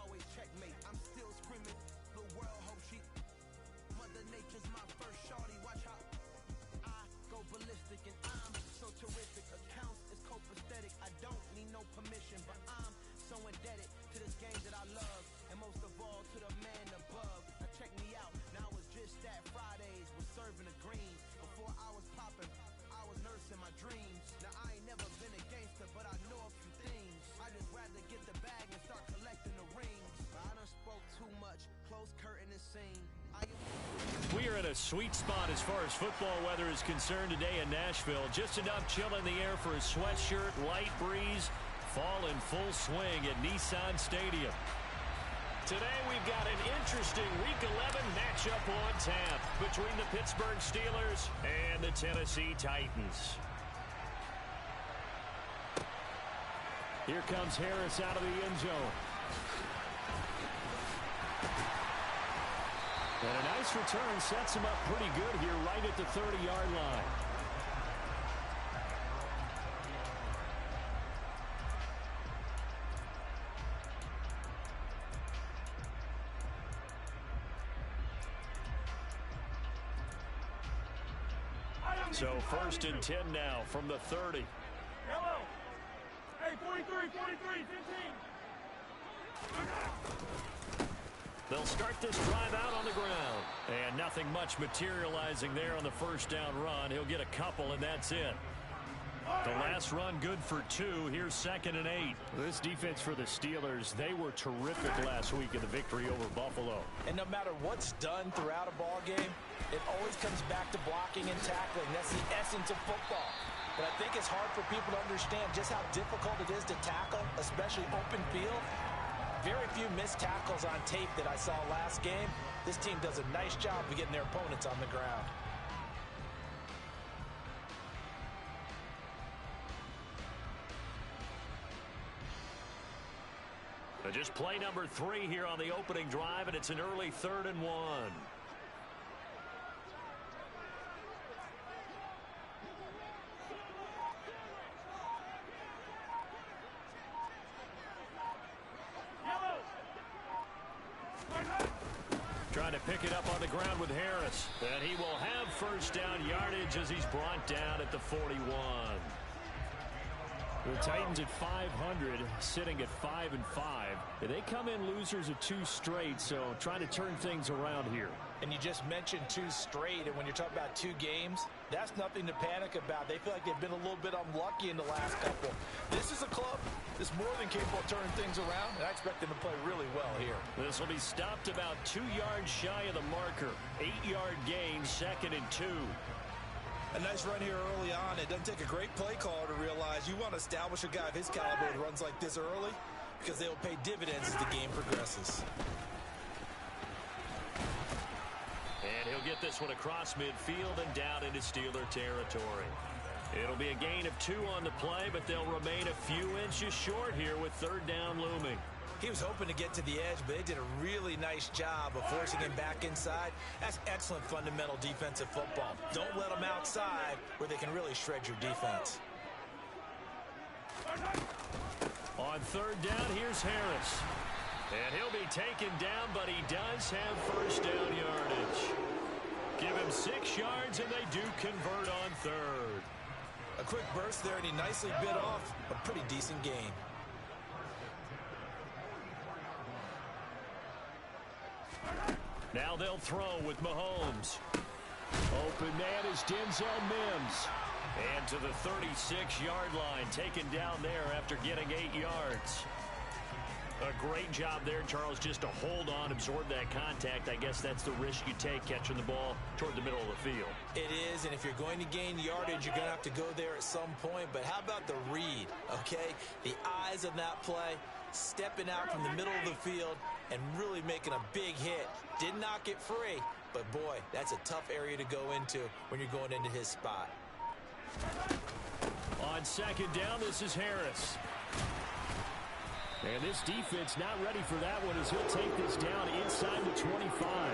always checkmate. I'm still screaming, the world hope she. Mother Nature's my first shorty, watch how I go ballistic and I'm so terrific. Accounts is copacetic, I don't need no permission, but I'm so indebted to this game that I love, and most of all to the man above. Now check me out, now it's just that Fridays was serving the green. Before I was popping, I was nursing my dreams. Now I ain't never been a gangster, but I know a few things. I just rather get the bag and start collecting the rings. But I done spoke too much, close curtain and scene. We are in a sweet spot as far as football weather is concerned today in Nashville. Just enough chill in the air for a sweatshirt, light breeze, fall in full swing at Nissan Stadium. Today we've got an interesting Week 11 matchup on tap between the Pittsburgh Steelers and the Tennessee Titans. Here comes Harris out of the end zone. And a nice return sets him up pretty good here right at the 30-yard line. So 1st and 10 now from the 30. Hello. Hey, 43, 15. They'll start this drive out on the ground. And nothing much materializing there on the first down run. He'll get a couple, and that's it. The last run good for 2. Here's 2nd and 8. This defense for the Steelers, they were terrific last week in the victory over Buffalo. And no matter what's done throughout a ball game, it always comes back to blocking and tackling. That's the essence of football. But I think it's hard for people to understand just how difficult it is to tackle, especially open field. Very few missed tackles on tape that I saw last game. This team does a nice job of getting their opponents on the ground. Just play number 3 here on the opening drive, and it's an early 3rd and 1. Trying to pick it up on the ground with Harris. And he will have first down yardage as he's brought down at the 41. The Titans at 500, sitting at 5-5. They come in losers of 2 straight, so trying to turn things around here. And you just mentioned 2 straight, and when you're talking about 2 games, that's nothing to panic about. They feel like they've been a little bit unlucky in the last couple. This is a club that's more than capable of turning things around, and I expect them to play really well here. This will be stopped about 2 yards shy of the marker. 8-yard gain, 2nd and 2. A nice run here early on. It doesn't take a great play caller to realize you want to establish a guy of his caliber that runs like this early, because they will pay dividends as the game progresses. And he'll get this one across midfield and down into Steeler territory. It'll be a gain of 2 on the play, but they'll remain a few inches short here with 3rd down looming. He was hoping to get to the edge, but they did a really nice job of forcing him back inside. That's excellent fundamental defensive football. Don't let them outside where they can really shred your defense. On 3rd down, here's Harris. And he'll be taken down, but he does have first down yardage. Give him 6 yards, and they do convert on 3rd. A quick burst there, and he nicely bit off a pretty decent gain. Now they'll throw with Mahomes. Open man is Denzel Mims. And to the 36-yard line, taken down there after getting 8 yards. A great job there, Charles, just to hold on, absorb that contact. I guess that's the risk you take catching the ball toward the middle of the field. It is, and if you're going to gain yardage, you're going to have to go there at some point. But how about the read, okay? The eyes of that play, stepping out from the middle of the field and really making a big hit. Did not get free, but boy, that's a tough area to go into when you're going into his spot. On 2nd down, this is Harris. And this defense not ready for that one as he'll take this down inside the 25.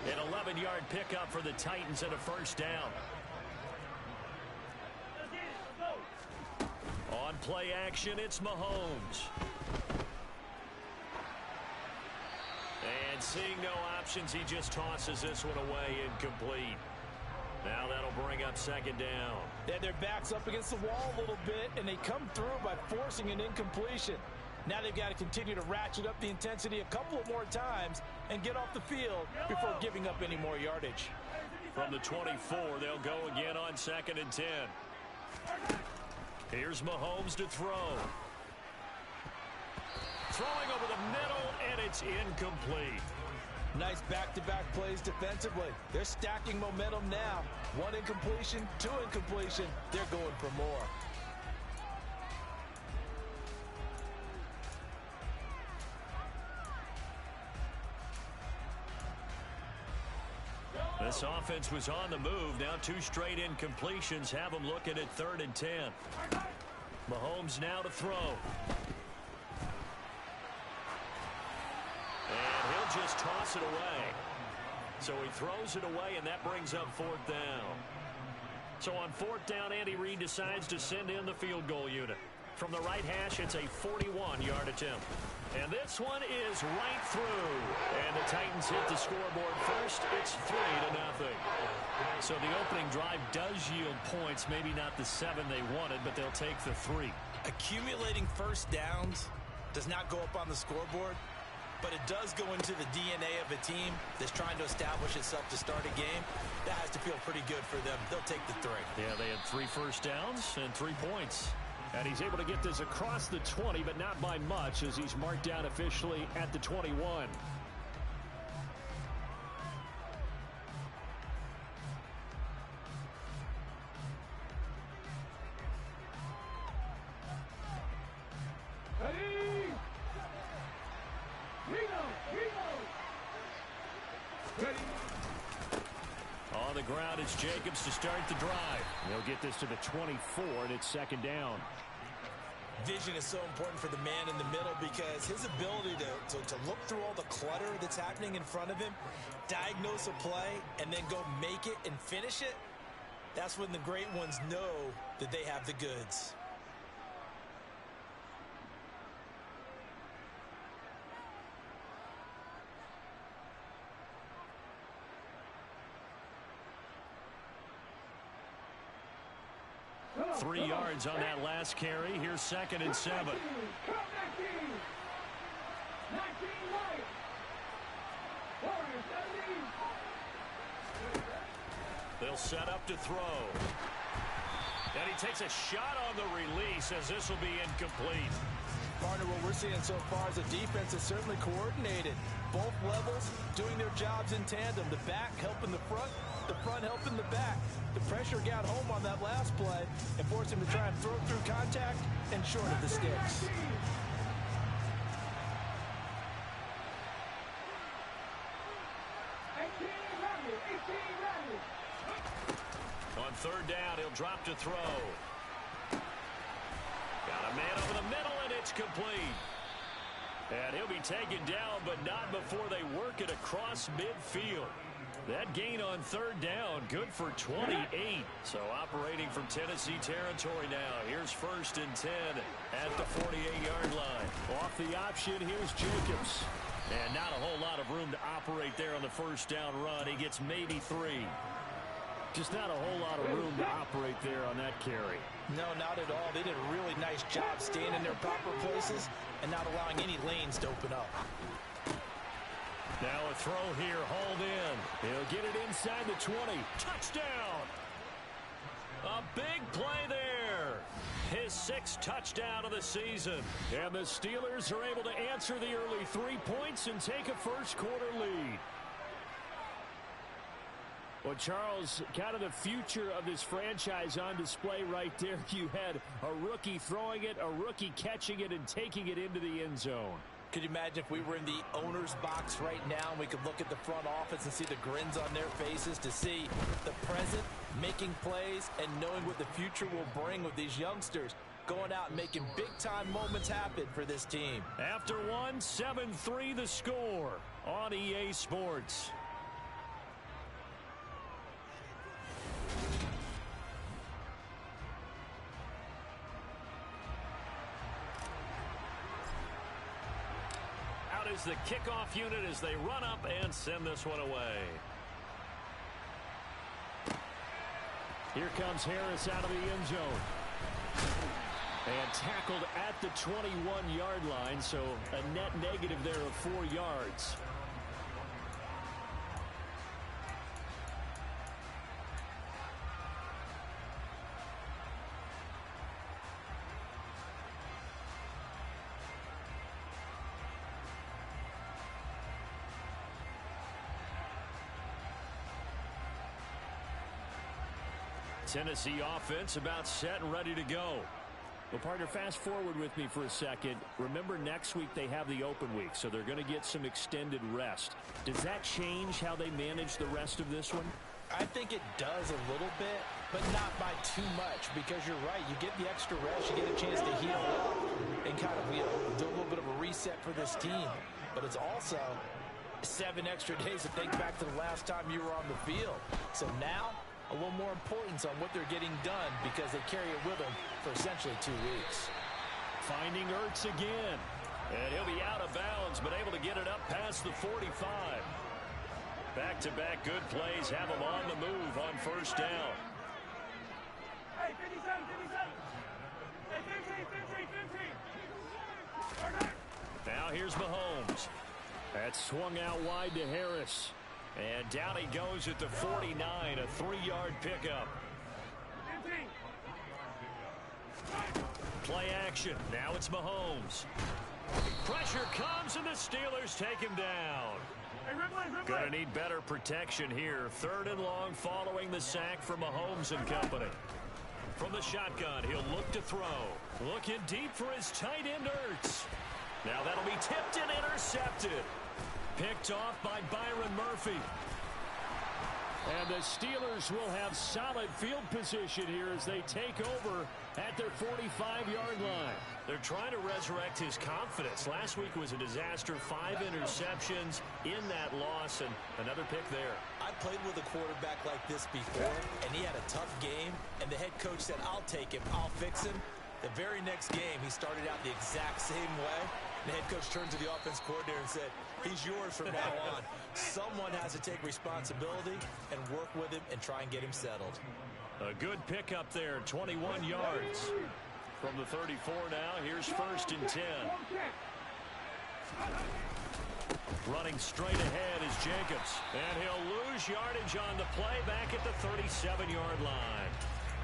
An 11-yard pickup for the Titans and a first down. On play action, it's Mahomes. And seeing no options, he just tosses this one away incomplete. Now that'll bring up second down. They had their backs up against the wall a little bit, and they come through by forcing an incompletion. Now they've got to continue to ratchet up the intensity a couple of more times and get off the field before giving up any more yardage. From the 24, they'll go again on 2nd and 10. Here's Mahomes to throw. Throwing over the middle, and it's incomplete. Nice back-to-back plays defensively. They're stacking momentum now. 1 incompletion, 2 incompletion. They're going for more. This offense was on the move. Now 2 straight incompletions have them looking at 3rd and 10. Mahomes now to throw. And he'll just toss it away. So he throws it away, and that brings up 4th down. So on 4th down, Andy Reid decides to send in the field goal unit. From the right hash, it's a 41-yard attempt. And this one is right through. And the Titans hit the scoreboard first. It's 3-0. So the opening drive does yield points. Maybe not the 7 they wanted, but they'll take the 3. Accumulating first downs does not go up on the scoreboard, but it does go into the DNA of a team that's trying to establish itself to start a game. That has to feel pretty good for them. They'll take the 3. Yeah, they had 3 first downs and 3 points. And he's able to get this across the 20, but not by much, as he's marked down officially at the 21. On the ground, it's Jacobs to start the drive. They'll get this to the 24, and it's 2nd down. Vision is so important for the man in the middle because his ability to look through all the clutter that's happening in front of him, diagnose a play, and then go make it and finish it, that's when the great ones know that they have the goods. Three yards on that last carry. Here's 2nd and 7. They'll set up to throw. And he takes a shot on the release as this will be incomplete. Partner, what we're seeing so far is a defense that's certainly coordinated. Both levels doing their jobs in tandem. The back helping the front helping the back. The pressure got home on that last play and forced him to try and throw through contact and short of the sticks. On 3rd down, he'll drop to throw. Got a man over the middle, and it's complete. And he'll be taken down, but not before they work it across midfield. That gain on 3rd down, good for 28. So operating from Tennessee territory now. Here's 1st and 10 at the 48-yard line. Off the option, here's Jacobs. And not a whole lot of room to operate there on the 1st down run. He gets maybe 3. Just not a whole lot of room to operate there on that carry. No, not at all. They did a really nice job staying in their proper places and not allowing any lanes to open up. Now a throw here, hauled in. He'll get it inside the 20. Touchdown! A big play there. His 6th touchdown of the season. And the Steelers are able to answer the early 3 points and take a first-quarter lead. Well, Charles, kind of the future of this franchise on display right there. You had a rookie throwing it, a rookie catching it, and taking it into the end zone. Could you imagine if we were in the owner's box right now and we could look at the front office and see the grins on their faces, to see the present making plays and knowing what the future will bring with these youngsters going out and making big-time moments happen for this team. After one, 7-3 the score on EA Sports. is the kickoff unit as they run up and send this one away. Here comes Harris out of the end zone. And tackled at the 21-yard line, so a net negative there of 4 yards. Tennessee offense about set and ready to go. Well, partner, fast forward with me for a second. Remember, next week they have the open week, so they're going to get some extended rest. Does that change how they manage the rest of this one? I think it does a little bit, but not by too much, because you're right. You get the extra rest, you get a chance to heal up and kind of do a little bit of a reset for this team. But it's also 7 extra days to think back to the last time you were on the field. So now, a little more importance on what they're getting done because they carry it with them for essentially 2 weeks. Finding Ertz again. And he'll be out of bounds, but able to get it up past the 45. Back-to-back good plays have him on the move on first down. Hey, 57, 57. Hey, 15, 15, 15. Now here's Mahomes. That swung out wide to Harris. And down he goes at the 49, a 3-yard pickup. 15. Play action. Now it's Mahomes. Pressure comes, and the Steelers take him down. Hey, Ripley. Gonna need better protection here. 3rd and long following the sack from Mahomes and company. From the shotgun, he'll look to throw. Looking deep for his tight end, Ertz. Now that'll be tipped and intercepted. Picked off by Byron Murphy. And the Steelers will have solid field position here as they take over at their 45-yard line. They're trying to resurrect his confidence. Last week was a disaster. 5 interceptions in that loss, and another pick there. I played with a quarterback like this before, and he had a tough game, and the head coach said, I'll take him, I'll fix him. The very next game, he started out the exact same way. The head coach turned to the offense coordinator and said, he's yours from now on. Someone has to take responsibility and work with him and try and get him settled. A good pickup there, 21 yards. From the 34 now, here's 1st and 10. Running straight ahead is Jacobs. And he'll lose yardage on the play back at the 37-yard line.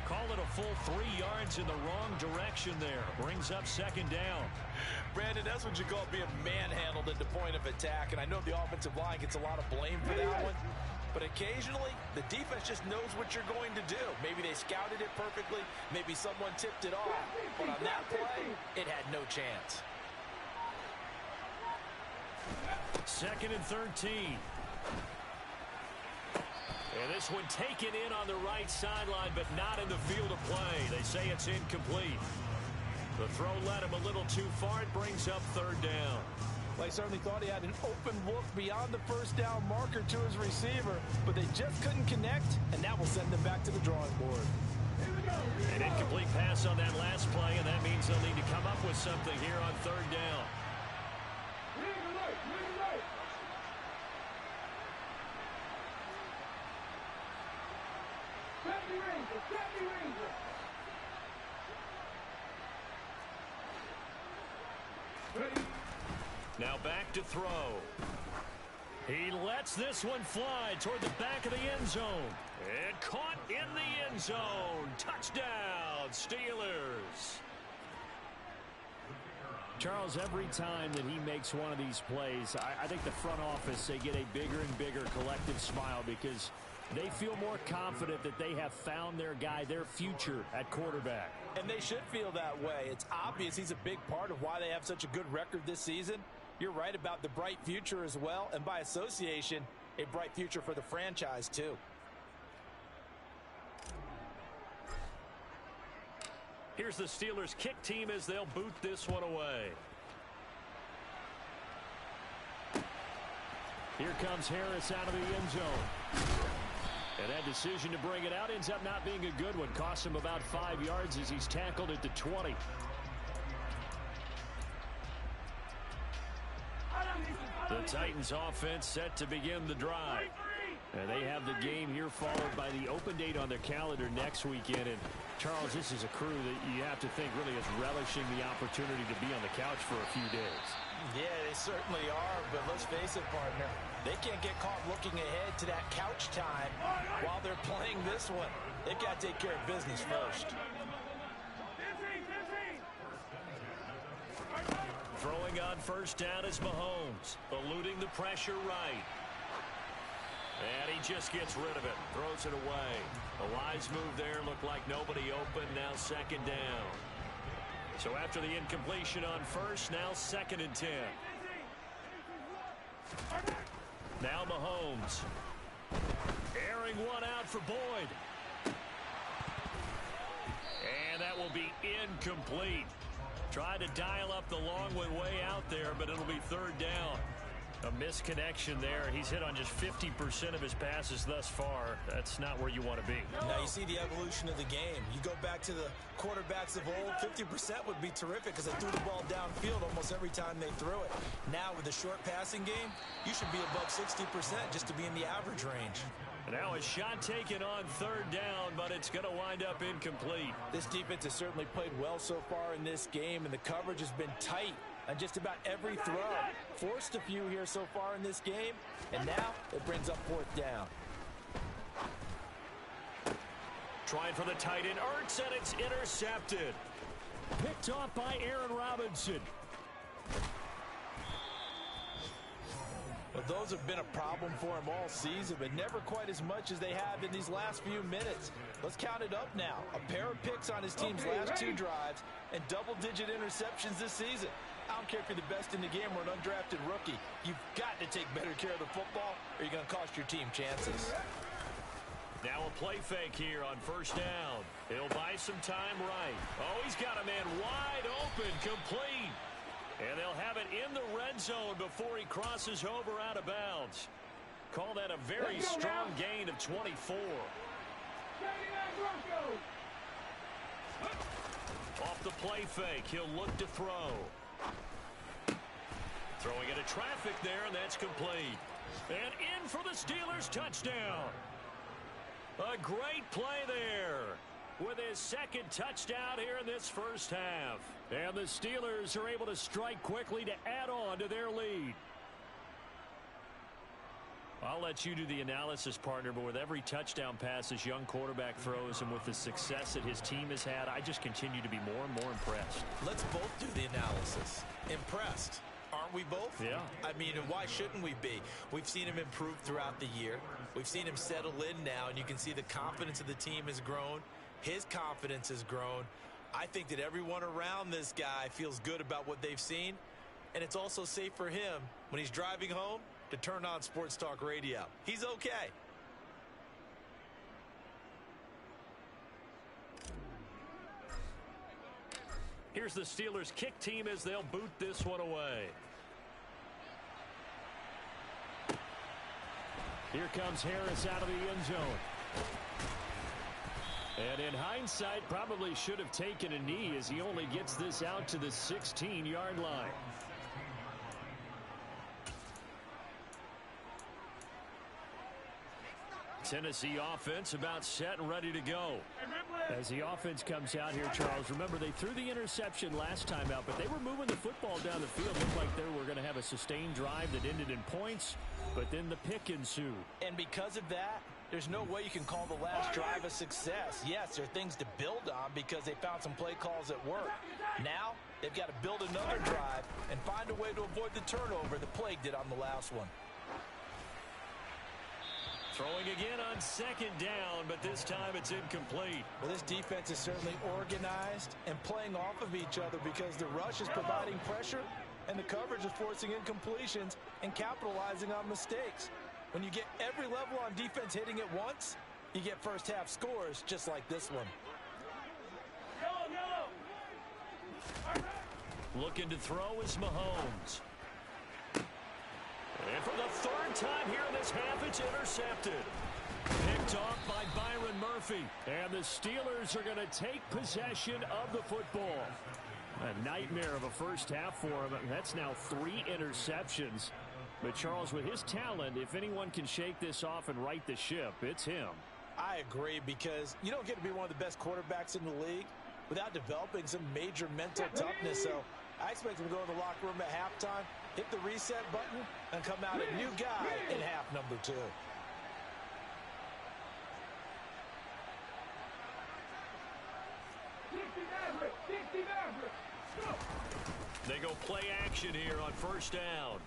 Call it a full 3 yards in the wrong direction there. Brings up 2nd down. Brandon, that's what you call being manhandled at the point of attack. And I know the offensive line gets a lot of blame for that one. But occasionally, the defense just knows what you're going to do. Maybe they scouted it perfectly. Maybe someone tipped it off. But on that play, it had no chance. 2nd and 13. And this one taken in on the right sideline, but not in the field of play. They say it's incomplete. The throw led him a little too far. It brings up 3rd down. Well, I certainly thought he had an open look beyond the 1st down marker to his receiver, but they just couldn't connect, and that will send them back to the drawing board. An incomplete pass on that last play, and that means they'll need to come up with something here on 3rd down. Now back to throw. He lets this one fly toward the back of the end zone. And caught in the end zone. Touchdown, Steelers. Charles, every time that he makes one of these plays, I think the front office, they get a bigger and bigger collective smile because they feel more confident that they have found their guy, their future at quarterback. And they should feel that way. It's obvious he's a big part of why they have such a good record this season. You're right about the bright future as well, and by association, a bright future for the franchise too. Here's the Steelers kick team as they'll boot this one away. Here comes Harris out of the end zone. And that decision to bring it out ends up not being a good one. Costs him about 5 yards as he's tackled at the 20. The Titans offense set to begin the drive. And they have the game here followed by the open date on their calendar next weekend. And Charles, this is a crew that you have to think really is relishing the opportunity to be on the couch for a few days. Yeah, they certainly are, but let's face it, partner. They can't get caught looking ahead to that couch time while they're playing this one. They've got to take care of business first. Throwing on first down is Mahomes, eluding the pressure right. And he just gets rid of it, throws it away. A wise move there, looked like nobody open, now second down. So after the incompletion on first, now 2nd and 10. Now Mahomes. Airing one out for Boyd. And that will be incomplete. Tried to dial up the long way out there, but it'll be 3rd down. A misconnection there. He's hit on just 50% of his passes thus far. That's not where you want to be. Now you see the evolution of the game. You go back to the quarterbacks of old, 50% would be terrific because they threw the ball downfield almost every time they threw it. Now with the short passing game, you should be above 60% just to be in the average range. And now a shot taken on 3rd down, but it's going to wind up incomplete. This defense has certainly played well so far in this game, and the coverage has been tight on just about every throw. Forced a few here so far in this game, and now it brings up 4th down. Trying for the tight end, Ertz, and it's intercepted. Picked off by Aaron Robinson. Well, those have been a problem for him all season, but never quite as much as they have in these last few minutes. Let's count it up now. A pair of picks on his team's last 2 drives and double-digit interceptions this season. I don't care if you're the best in the game or an undrafted rookie. You've got to take better care of the football or you're going to cost your team chances. Now a play fake here on first down. He'll buy some time right. Oh, he's got a man wide open, complete. And they'll have it in the red zone before he crosses over out of bounds. Call that a very strong gain of 24. Off the play fake, he'll look to throw. Throwing into traffic there, and that's complete. And in for the Steelers touchdown. A great play there with his 2nd touchdown here in this first half. And the Steelers are able to strike quickly to add on to their lead. I'll let you do the analysis, partner, but with every touchdown pass this young quarterback throws and with the success that his team has had, I just continue to be more and more impressed. Let's both do the analysis. Impressed. Aren't we both? Yeah. I mean, why shouldn't we be? We've seen him improve throughout the year. We've seen him settle in now, and you can see the confidence of the team has grown. His confidence has grown. I think that everyone around this guy feels good about what they've seen, and it's also safe for him when he's driving home to turn on Sports Talk Radio. He's okay. Here's the Steelers kick team as they'll boot this one away. Here comes Harris out of the end zone. And in hindsight, probably should have taken a knee as he only gets this out to the 16-yard line. Tennessee offense about set and ready to go. As the offense comes out here, Charles, remember they threw the interception last time out, but they were moving the football down the field. Looked like they were going to have a sustained drive that ended in points, but then the pick ensued. And because of that, there's no way you can call the last drive a success. Yes, there are things to build on because they found some play calls that work. Now, they've got to build another drive and find a way to avoid the turnover the Plague did on the last one. Throwing again on 2nd down, but this time it's incomplete. Well, this defense is certainly organized and playing off of each other because the rush is providing pressure and the coverage is forcing incompletions and capitalizing on mistakes. When you get every level on defense hitting at once, you get first half scores just like this one. Looking to throw is Mahomes. And for the 3rd time here in this half, it's intercepted. Picked off by Byron Murphy. And the Steelers are going to take possession of the football. A nightmare of a first half for him. That's now 3 interceptions. But, Charles, with his talent, if anyone can shake this off and right the ship, it's him. I agree, because you don't get to be one of the best quarterbacks in the league without developing some major mental toughness. So I expect him to go in the locker room at halftime, hit the reset button, and come out a new guy in half number 2. They go play action here on first down.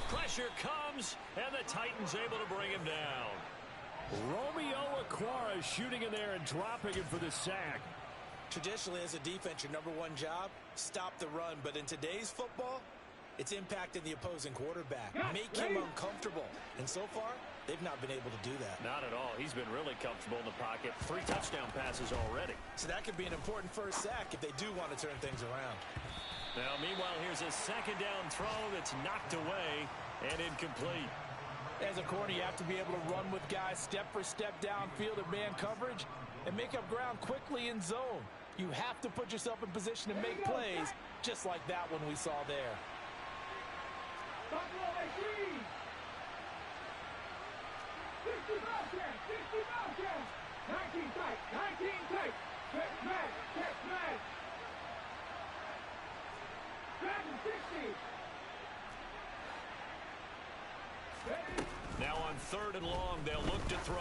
Pressure comes, and the Titans able to bring him down. Romeo Okwara shooting in there and dropping him for the sack. Traditionally, as a defense, your number 1 job, stop the run. But in today's football, it's impacting the opposing quarterback. Make him uncomfortable. And so far, they've not been able to do that. Not at all. He's been really comfortable in the pocket. 3 touchdown passes already. So that could be an important first sack if they do want to turn things around. Now, meanwhile, here's a second down throw that's knocked away and incomplete. As a corner, you have to be able to run with guys step for step downfield in man coverage and make up ground quickly in zone. You have to put yourself in position to make plays, just like that one we saw there. 60 Bobcats, 60 Bobcats. 19 tight, 19 tight. Check smash, check smash. 60. Now on 3rd and long, they'll look to throw.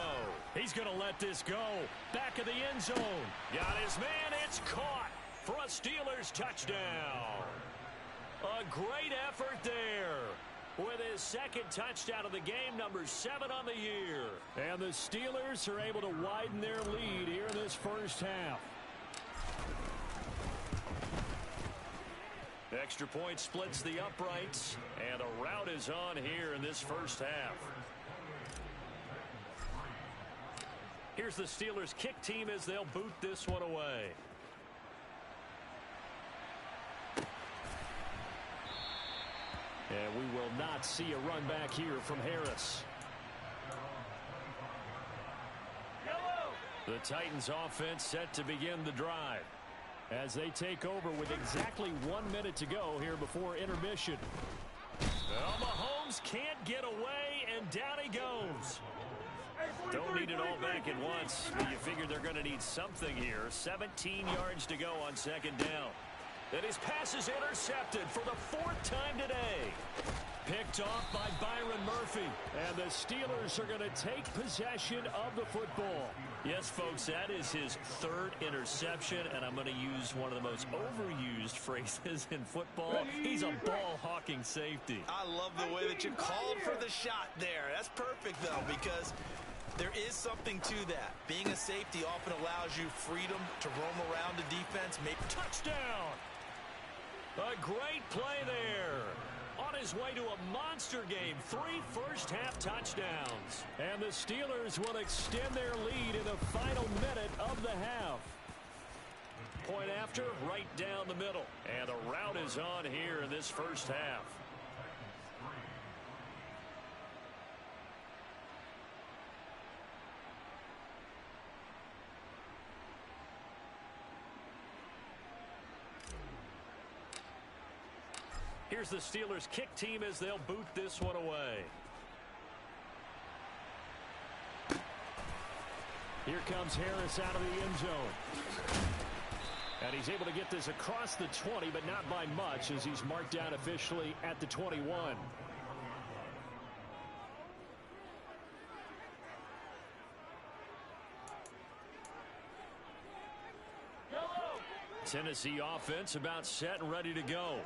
He's going to let this go. Back of the end zone. Got his man. It's caught for a Steelers touchdown. A great effort there with his 2nd touchdown of the game, number 7 on the year. And the Steelers are able to widen their lead here in this first half. Extra point splits the uprights, and a rout is on here in this first half. Here's the Steelers kick team as they'll boot this one away. And we will not see a run back here from Harris. The Titans offense set to begin the drive as they take over with exactly 1 minute to go here before intermission. Well, Mahomes can't get away, and down he goes. Don't need it all back at once, but you figure they're going to need something here. 17 yards to go on 2nd down. And his pass is intercepted for the 4th time today. Picked off by Byron Murphy. And the Steelers are going to take possession of the football. Yes, folks, that is his 3rd interception, and I'm going to use one of the most overused phrases in football. He's a ball-hawking safety. I love the way that you called for the shot there. That's perfect, though, because there is something to that. Being a safety often allows you freedom to roam around the defense. Touchdown! A great play there. On his way to a monster game, 3 first-half touchdowns. And the Steelers will extend their lead in the final minute of the half. Point after, right down the middle. And a rout is on here in this first half. Here's the Steelers kick team as they'll boot this one away. Here comes Harris out of the end zone. And he's able to get this across the 20, but not by much, as he's marked down officially at the 21. Tennessee offense about set and ready to go.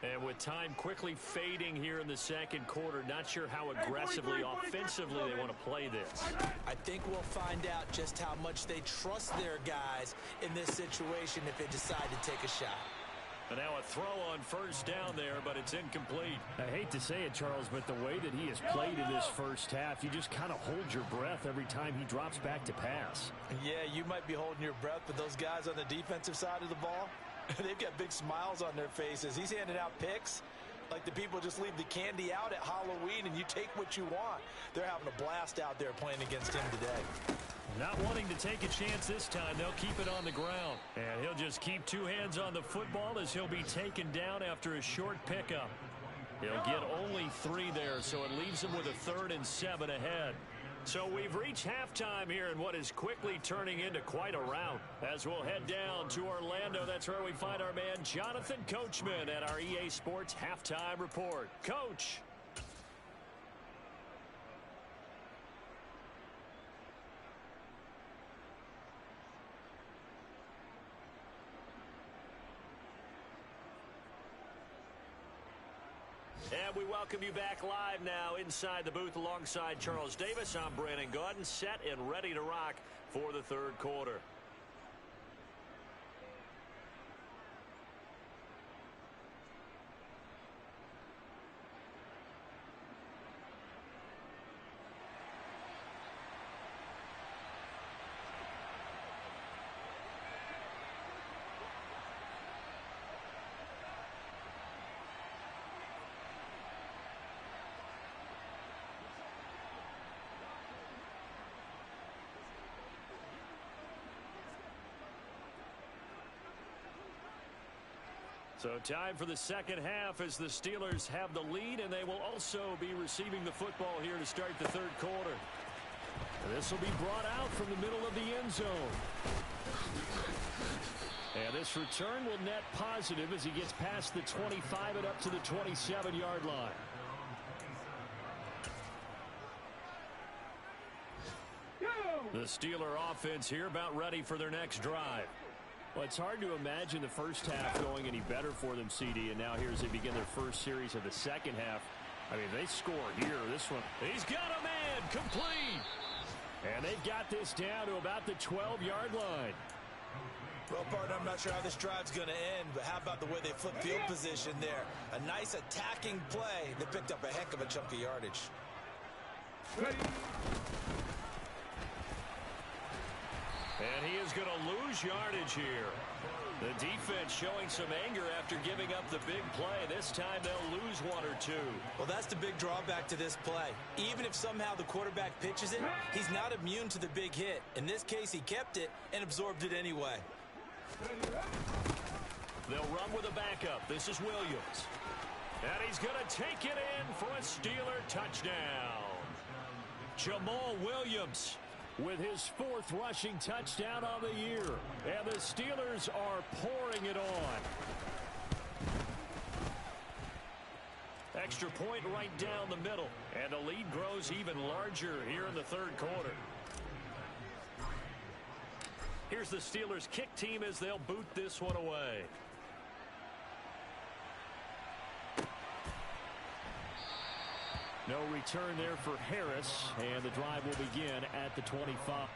And with time quickly fading here in the 2nd quarter, not sure how aggressively, offensively they want to play this. I think we'll find out just how much they trust their guys in this situation if they decide to take a shot. And now a throw on first down there, but it's incomplete. I hate to say it, Charles, but the way that he has played in this first half, you just kind of hold your breath every time he drops back to pass. Yeah, you might be holding your breath, but those guys on the defensive side of the ball, they've got big smiles on their faces. He's handing out picks like the people just leave the candy out at Halloween and you take what you want. They're having a blast out there playing against him today. Not wanting to take a chance this time, they'll keep it on the ground. And he'll just keep 2 hands on the football as he'll be taken down after a short pickup. He'll get only 3 there, so it leaves him with a 3rd and 7 ahead. So we've reached halftime here in what is quickly turning into quite a rout. As we'll head down to Orlando, that's where we find our man Jonathan Coachman at our EA Sports Halftime Report. Coach. And we welcome you back live now inside the booth alongside Charles Davis. I'm Brandon Gaudin, set and ready to rock for the 3rd quarter. So time for the second half as the Steelers have the lead, and they will also be receiving the football here to start the 3rd quarter. And this will be brought out from the middle of the end zone. And this return will net positive as he gets past the 25 and up to the 27-yard line. The Steeler offense here about ready for their next drive. Well, it's hard to imagine the first half going any better for them, CD, and now here as they begin their first series of the second half. I mean, they score here. This one, he's got a man, complete. And they've got this down to about the 12-yard line. Well, partner, I'm not sure how this drive's going to end, but how about the way they flip field position there? A nice attacking play that picked up a heck of a chunk of yardage. Ready. And he is going to lose yardage here. The defense showing some anger after giving up the big play. This time they'll lose 1 or 2. Well, that's the big drawback to this play. Even if somehow the quarterback pitches it, he's not immune to the big hit. In this case, he kept it and absorbed it anyway. They'll run with a backup. This is Williams. And he's going to take it in for a Steeler touchdown. Jamal Williams with his 4th rushing touchdown on the year. And the Steelers are pouring it on. Extra point right down the middle. And the lead grows even larger here in the 3rd quarter. Here's the Steelers kick team as they'll boot this one away. No return there for Harris, and the drive will begin at the 25.